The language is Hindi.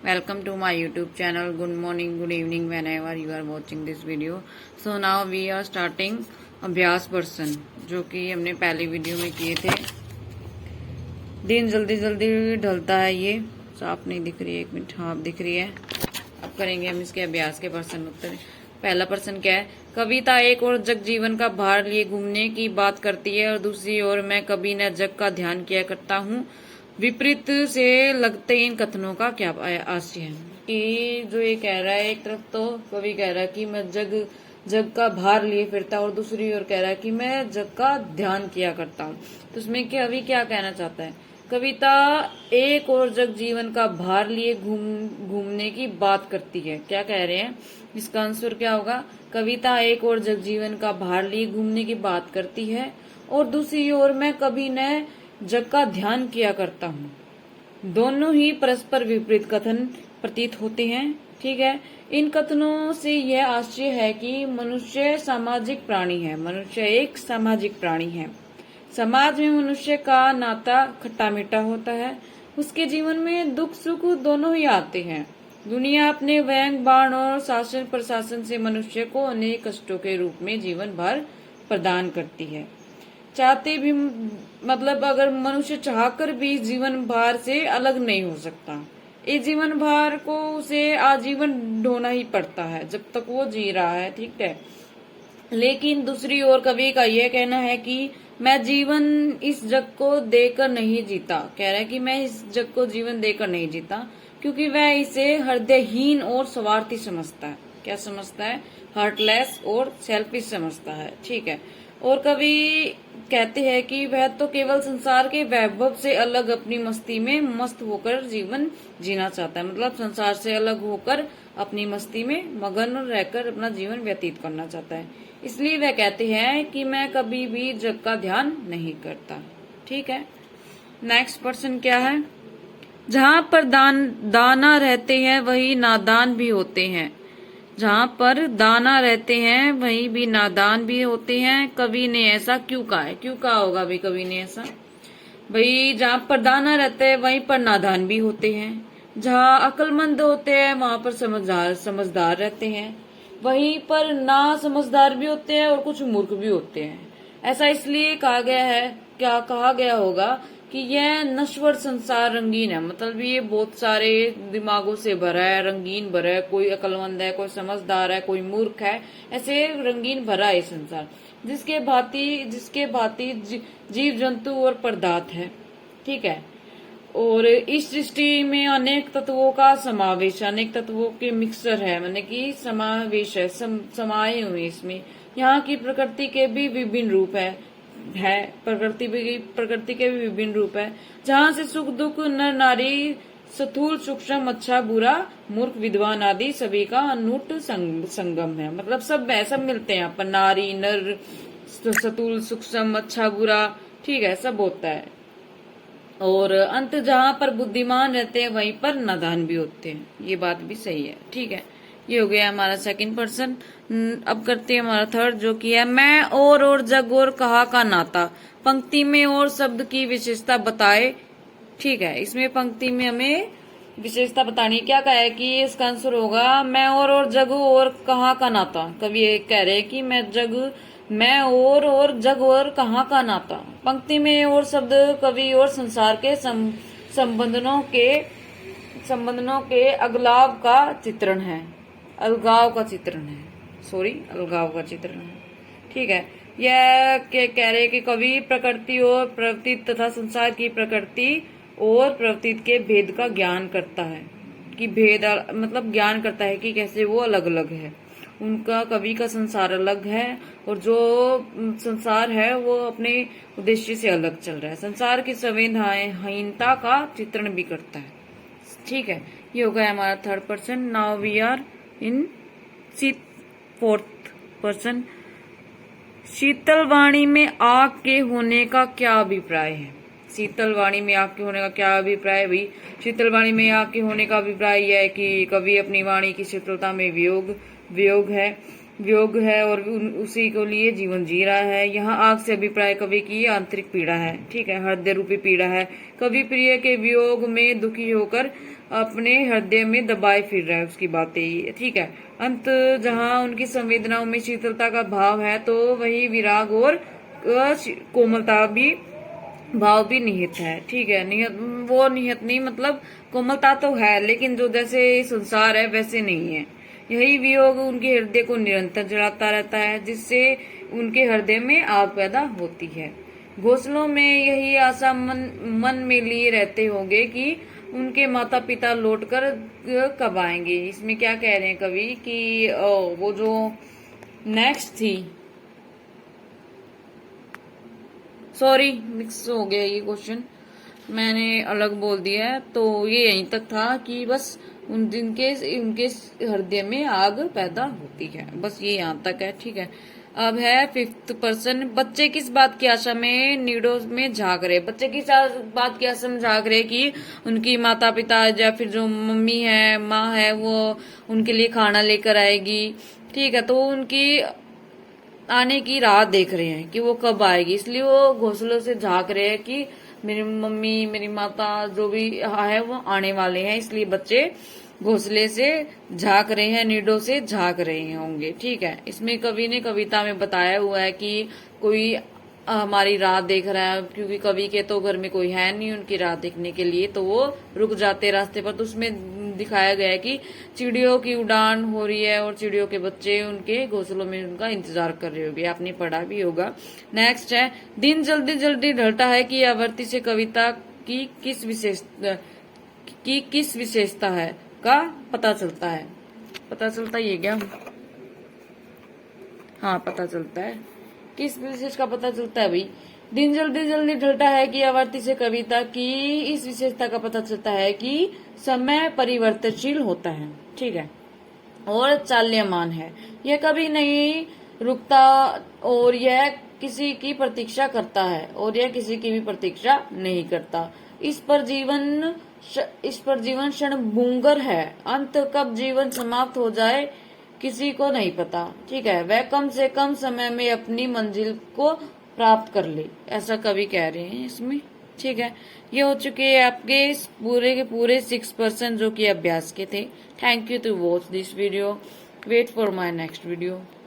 Welcome to my YouTube channel. Good morning, good evening, whenever you are watching this video. So now we are starting अभ्यास पर्सन, जो कि हमने पहली वीडियो में किए थे। दिन जल्दी जल्दी ढलता है। ये साफ नहीं दिख रही है, एक मिनट। हाँ, दिख रही है। अब करेंगे हम इसके अभ्यास के पर्सन उत्तर। पहला पर्सन क्या है? कविता एक और जग जीवन का भार लिए घूमने की बात करती है और दूसरी ओर मैं कभी न जग का ध्यान किया करता हूँ। विपरीत से लगते इन कथनों का क्या आशय है? कि जो ये कह रहा है, एक तरफ तो कवि कह रहा है कि मैं जग का भार लिए फिरता, और दूसरी ओर कह रहा है कि मैं जग का ध्यान किया करता हूँ। तो उसमें कवि क्या कहना चाहता है? कविता एक और जग जीवन का भार लिए घूमने की बात करती है। क्या कह रहे हैं? इसका आंसर क्या होगा? कविता एक और जग जीवन का भार लिए घूमने की बात करती है और दूसरी ओर मैं कभी न जग का ध्यान किया करता हूँ। दोनों ही परस्पर विपरीत कथन प्रतीत होते हैं। ठीक है। इन कथनों से यह आश्चर्य है कि मनुष्य सामाजिक प्राणी है। मनुष्य एक सामाजिक प्राणी है। समाज में मनुष्य का नाता खट्टा मीठा होता है। उसके जीवन में दुख सुख दोनों ही आते हैं। दुनिया अपने व्यंग बाण और शासन प्रशासन से मनुष्य को अनेक कष्टों के रूप में जीवन भर प्रदान करती है। चाहते भी मतलब अगर मनुष्य चाहकर भी जीवन भार से अलग नहीं हो सकता। इस जीवन भार को उसे आजीवन ढोना ही पड़ता है जब तक वो जी रहा है। ठीक है। लेकिन दूसरी ओर कवि का यह कहना है कि मैं जीवन इस जग को देकर नहीं जीता। कह रहा है कि मैं इस जग को जीवन देकर नहीं जीता, क्योंकि वह इसे हृदयहीन और स्वार्थी समझता है। क्या समझता है? हार्टलेस और सेल्फिश समझता है। ठीक है। और कवि कहते हैं कि वह तो केवल संसार के वैभव से अलग अपनी मस्ती में मस्त होकर जीवन जीना चाहता है। मतलब संसार से अलग होकर अपनी मस्ती में मगन रहकर अपना जीवन व्यतीत करना चाहता है। इसलिए वह कहते हैं कि मैं कभी भी जग का ध्यान नहीं करता। ठीक है। नेक्स्ट पर्सन क्या है? जहाँ पर दाना रहते हैं वही नादान भी होते हैं। जहाँ पर दाना रहते हैं वहीं भी नादान भी होते हैं। कवि ने ऐसा क्यों कहा है? क्यों कहा होगा भाई कवि ने ऐसा? भाई जहाँ पर दाना रहते हैं वहीं पर नादान भी होते हैं। जहाँ अक्लमंद होते हैं वहां पर समझदार रहते हैं। वहीं पर ना समझदार भी होते हैं और कुछ मूर्ख भी होते हैं। ऐसा इसलिए कहा गया है, क्या कहा गया होगा कि यह नश्वर संसार रंगीन है। मतलब ये बहुत सारे दिमागों से भरा है, रंगीन भरा है। कोई अक्लमंद है, कोई समझदार है, कोई मूर्ख है। ऐसे रंगीन भरा है संसार, जिसके भांति जीव जंतु और पदार्थ है। ठीक है। और इस सृष्टि में अनेक तत्वों का समावेश, अनेक तत्वों के मिक्सर है, माने कि समावेश है, समाये हुए इसमें। यहाँ की प्रकृति के भी विभिन्न रूप है प्रकृति के भी विभिन्न रूप है। जहाँ से सुख दुख नर नारी स्थूल सूक्ष्म अच्छा बुरा मूर्ख विद्वान आदि सभी का अनूठ संगम है। मतलब सब मिलते हैं यहाँ पर। नारी नर स्थूल सूक्ष्म अच्छा बुरा, ठीक है, सब होता है। और अंत जहाँ पर बुद्धिमान रहते हैं वहीं पर नादान भी होते हैं। ये बात भी सही है। ठीक है। ये हो गया हमारा सेकंड पर्सन। अब करते हैं हमारा थर्ड, जो कि है मैं और जग और कहा का नाता। पंक्ति में और शब्द की विशेषता बताए। ठीक है। इसमें पंक्ति में हमें विशेषता बतानी है। क्या कहा है कि इसका आंसर होगा मैं और जग और कहा का नाता। कवि कह रहे हैं कि मैं और जग और कहाँ का नाता। पंक्ति में और शब्द कवि और संसार के संबंधों के अलगाव का चित्रण है। अलगाव का चित्रण है। ठीक है। यह कह रहे कि कवि प्रकृति और प्रवृत्ति तथा संसार की प्रकृति और प्रवृत्ति के भेद का ज्ञान करता है। कि भेद मतलब ज्ञान करता है कि कैसे वो अलग अलग है। उनका कवि का संसार अलग है और जो संसार है वो अपने उद्देश्य से अलग चल रहा है। संसार की संवेदनहीनता का चित्रण भी करता है। ठीक है। ये हो गया हमारा third person. Now we are in fourth person. शीतलवाणी में आग के होने का क्या अभिप्राय है? शीतलवाणी में आग के होने का क्या अभिप्राय है भाई? शीतलवाणी में आग के होने का अभिप्राय यह है कि कवि अपनी वाणी की शीतलता में वियोग है और उसी को लिए जीवन जी रहा है। यहाँ आग से अभिप्राय कवि की आंतरिक पीड़ा है। ठीक है। हृदय रूपी पीड़ा है। कवि प्रिय के वियोग में दुखी होकर अपने हृदय में दबाए फिर रहा है उसकी बातें, ठीक है। अंत जहाँ उनकी संवेदनाओं में शीतलता का भाव है तो वही विराग और कोमलता भी भाव भी निहित है, ठीक है। निहित वो निहित नहीं, मतलब कोमलता तो है लेकिन जो जैसे संसार है वैसे नहीं है। यही वियोग उनके हृदय को निरंतर जलाता रहता है, जिससे उनके हृदय में आग पैदा होती है। घोंसलों में यही आशा मन में लिए रहते होंगे कि उनके माता पिता लौटकर कब आएंगे। इसमें क्या कह रहे हैं कवि कि वो जो नेक्स्ट थी, सॉरी मिक्स हो गया ये क्वेश्चन, मैंने अलग बोल दिया है। तो ये यहीं तक था कि बस उनके हृदय में आग पैदा होती है, बस ये यहाँ तक है, ठीक है। अब है 5th पर्सन। बच्चे किस बात की आशा में नीडों में झांक रहे, बच्चे किस बात की आशा में झांक रहे कि उनकी माता पिता या फिर जो मम्मी है, माँ है, वो उनके लिए खाना लेकर आएगी, ठीक है। तो उनकी आने की राह देख रहे हैं कि वो कब आएगी, इसलिए वो घोंसलों से झांक रहे हैं कि मेरी मम्मी, मेरी माता जो भी है वो आने वाले हैं। इसलिए बच्चे घोंसले से झांक रहे हैं, नीडों से झांक रहे होंगे, ठीक है। इसमें कवि ने कविता में बताया हुआ है कि कोई हमारी राह देख रहा है, क्योंकि कवि के तो घर में कोई है नहीं उनकी राह देखने के लिए, तो वो रुक जाते रास्ते पर। तो उसमें दिखाया गया है कि चिड़ियों की उड़ान हो रही है और चिड़ियों के बच्चे उनके घोंसलों में उनका इंतजार कर रहे होंगे, आपने पढ़ा भी होगा। नेक्स्ट है, दिन जल्दी जल्दी ढलता है कि आवृत्ति से कविता की किस विशेषता है का पता चलता है। पता चलता ही है क्या? हाँ, पता चलता है। किस विशेष का पता चलता है भाई? दिन जल्दी जल्दी ढलता है कि आवृत्ति से कविता की इस विशेषता का पता चलता है कि समय परिवर्तनशील होता है, ठीक है, और चाल्यमान है। यह कभी नहीं रुकता और यह किसी की प्रतीक्षा करता है और यह किसी की भी प्रतीक्षा नहीं करता। इस पर जीवन क्षणभंगुर है। अंत कब जीवन समाप्त हो जाए किसी को नहीं पता, ठीक है। वह कम से कम समय में अपनी मंजिल को प्राप्त कर ले, ऐसा कवि कह रहे हैं इसमें, ठीक है। ये हो चुके हैं आपके पूरे के पूरे 6% जो कि अभ्यास के थे। Thank you to watch this video, wait for my next video.